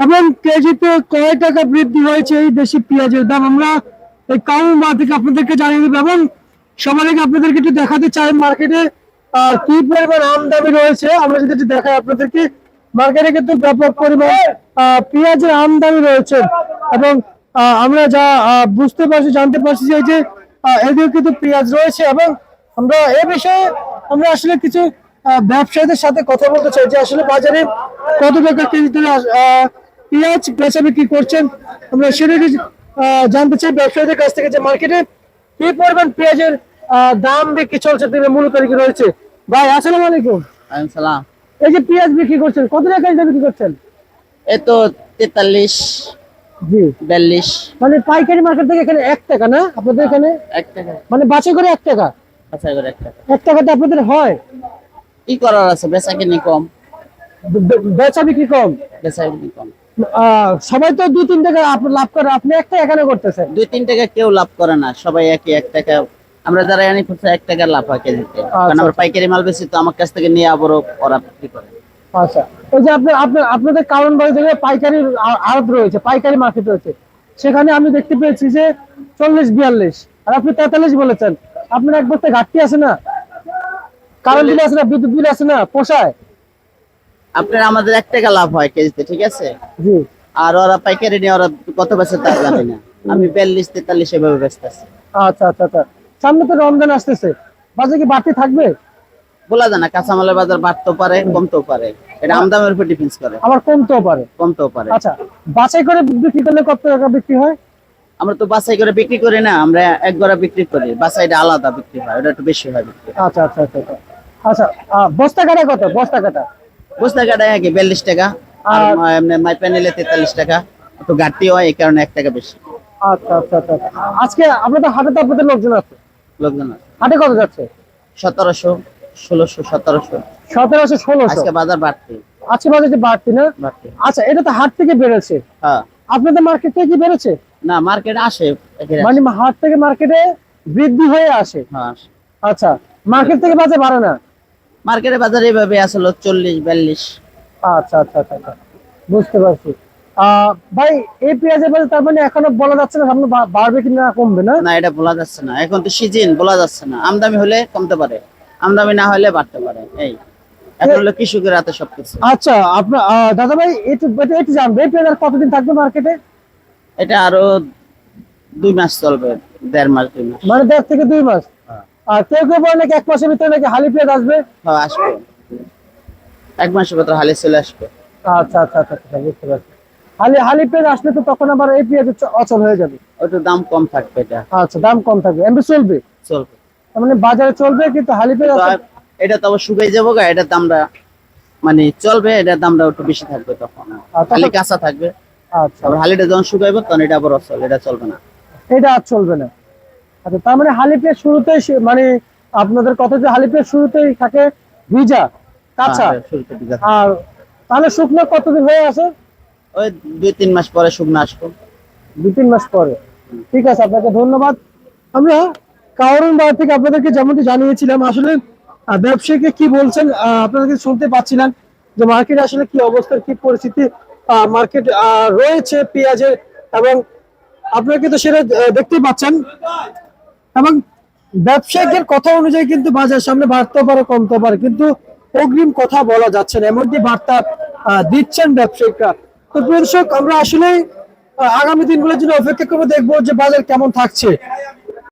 এবং কেজিতে কয় টাকা বৃদ্ধি হয়েছে এই দেশি পেঁয়াজের দাম আমরা এই কাউন থেকে আপনাদেরকে জানিয়ে দেবো। এবং সবার আগে আপনাদেরকে একটু দেখাতে চাই মার্কেটে কি পরিমাণ আমদানি রয়েছে। আমরা যদি একটু দেখাই আপনাদেরকে, মার্কেটে কিন্তু ব্যাপক পরিমাণ পেঁয়াজের আমদানি রয়েছে। এবং আমরা যা বুঝতে পারছি, জানতে পারছি যে এদিকে কিন্তু পেঁয়াজ রয়েছে। এবং আমরা এ বিষয়ে আমরা আসলে কিছু ব্যবসায়ীদের সাথে কথা বলতে চাই যে আসলে বাজারে কত টাকা কেজিতে পেঁয়াজ বেচা বিক্রি করছেন। আমরা সেটা জানতে চাই ব্যবসায়ীদের কাছ থেকে যে মার্কেটে কি পরিমাণ পেঁয়াজের দাম বিক্রি চলছে মূল্য তালিকা রয়েছে। ভাই আসসালামু আলাইকুম। সালাম। এই যে পেঁয়াজ বিক্রি করছেন কত টাকা কেজি বিক্রি করছেন? এই তো 43 জি 42। মানে পাইকারি মার্কেট থেকে এখানে 1 টাকা না আপনাদের এখানে? 1 টাকা মানে বাছাই করে 1 টাকা? বাছাই করে 1 টাকা। 1 টাকাতে আপনাদের হয়? কি করার আছে, বেচা কিনি কম, বেচা বিক্রি কম। বেচা কিনি কম। সবাই তো 2-3 টাকা লাভ করে, আপনি 1 টাকা এখানে করতেছেন। 2-3 টাকা কেউ লাভ করে না, সবাই একই 1 টাকা। আমরা যারা এনে করছে 1 টাকা লাভ হয় কেজিতে, কারণ আমরা পাইকারি মাল বেশি তো আমার কাছ থেকে নিয়ে আবারও ওরা বিক্রি করে। আচ্ছা, এই যে আপনাদের কারণ বাড়ি থেকে পাইকারি আড়ত রয়েছে, পাইকারি মার্কেট রয়েছে, সেখানে আমি দেখতে পেয়েছি যে 40-42 আর আপনি 43 বলেছেন। আপনার এক বস্তা ঘাটতি আছে না? কারণ বিল আছে না, বিদ্যুৎ বিল আছে না, পোষায়? আপনার আমাদের 1 টাকা লাভ হয় কেজিতে, ঠিক আছে? জি। আর ওরা পাইকারি নিয়ে ওরা কত বেচে তা জানি না। আমি 42-43 এভাবে বেচতেছি। আচ্ছা আচ্ছা আচ্ছা, সামনে তো রমজান আসতেছে, বাজারে কি বাড়তি থাকবে? বলা যায় না, কাঁচামালের বাজার বাড়তেও পারে কমতেও পারে, এটা আমদানির উপর ডিপেন্ড করে। আবার কমতেও পারে। কমতেও পারে। আচ্ছা, বাছাই করে বিক্রি করলে কত টাকা বিক্রি হয়? আমরা তো বাছাই করে বিক্রি করি না, আমরা একবারে বিক্রি করি। বাছাইটা আলাদা বিক্রি হয়, ওটা একটু বেশি হয় বিক্রি। আচ্ছা আচ্ছা আচ্ছা আচ্ছা। আচ্ছা, বস্তা কাটা কত? বস্তা কাটা বস্তা কাটা কি 42 টাকা, আর এমনি মাইপা নিলে 43 টাকা। একটু ঘাটতি হয়, এই কারণে 1 টাকা বেশি। আচ্ছা আচ্ছা আচ্ছা। আজকে আপনাদের হাটে তো আপনাদের লোকজন আছে, লোকজন আছে। হাটে কত যাচ্ছে? 1700, 1600, 1700। 1700-1600 আজকে বাজার বাড়তি। আজকে বাজারে বাড়তি না? বাড়তি। আচ্ছা, এটা তো হাট থেকে বেড়েছে, হ্যাঁ। আপনাদের মার্কেট থেকে কি বেড়েছে? না, মার্কেট আসে মানে হাট থেকে মার্কেটে বৃদ্ধি হয়ে আসে। হ্যাঁ। আচ্ছা, মার্কেট থেকে বাজার বাড়ে না? মার্কেটে বাজার এইভাবে আসলে 40-42। আচ্ছা আচ্ছা আচ্ছা আচ্ছা, বুঝতে পারছি। ভাই, এই পেঁয়াজের বাজার তার মানে এখনো বলা যাচ্ছে না সামনে বাড়বে কিনা কমবে না? না, এটা বলা যাচ্ছে না, এখন তো সিজন, বলা যাচ্ছে না। আমদানি হলে কমতে পারে, আমদানি না হলে বাড়তে পারে। এই এখন হলো কৃষকের হাতে সবকিছু। আচ্ছা, আপনার দাদা ভাই একটু জানবে এই পেঁয়াজ আর কতদিন থাকবে মার্কেটে? এটা আরো 2 মাস চলবে, 1.5 মাস 2 মাস। মানে 1.5 থেকে 2 মাস। আর কেউ কেউ বলে নাকি 1 মাসের ভিতরে নাকি হালি পেঁয়াজ আসবে। হ্যাঁ, আসবে 1 মাসের ভিতরে হালি চলে আসবে। আচ্ছা আচ্ছা আচ্ছা আচ্ছা, বুঝতে পারছি। হালি পেঁয়াজ আসলে তো তখন আবার এই পেঁয়াজ অচল হয়ে যাবে। ওটা দাম কম থাকবে এটা। আচ্ছা, দাম কম থাকবে, এমনি চলবে। চলবে, তার মানে বাজারে চলবে, কিন্তু হালি পেঁয়াজ এটা তো আবার শুকাই যাবো গা, এটার দামটা মানে চলবে, এটার দামটা একটু বেশি থাকবে তখন। হালি কাঁচা থাকবে। আচ্ছা, আবার হালিটা যখন শুকাইবো তখন এটা আবার অচল, এটা চলবে না। এটা আর চলবে না। আচ্ছা, তার মানে হালি পেঁয়াজ শুরুতেই মানে আপনাদের কথা যে হালি পেঁয়াজ শুরুতেই থাকে ভিজা কাঁচা। শুরুতে ভিজা। আর তাহলে শুকনো কতদিন হয়ে আসে? ওই 2-3 মাস পরে শুকনো আসবো। 2-3 মাস পরে। ঠিক আছে, আপনাকে ধন্যবাদ। আমরা কারণ বাজার থেকে আপনাদেরকে যেমনটি জানিয়েছিলাম, আসলে ব্যবসায়ীকে কি বলছেন আপনাদেরকে শুনতে পাচ্ছিলেন যে মার্কেটে আসলে কি অবস্থার, কি পরিস্থিতি মার্কেট রয়েছে পেঁয়াজের, এবং আপনারা কিন্তু সেটা দেখতেই পাচ্ছেন। এবং ব্যবসায়ীদের কথা অনুযায়ী কিন্তু বাজার সামনে বাড়তে পারে কমতে পারে, কিন্তু অগ্রিম কথা বলা যাচ্ছে না, এমনটি বার্তা দিচ্ছেন ব্যবসায়িকরা। তো প্রিয় দর্শক, আমরা আসলে আগামী দিনগুলোর জন্য অপেক্ষা করবো, দেখবো যে বাজার কেমন থাকছে।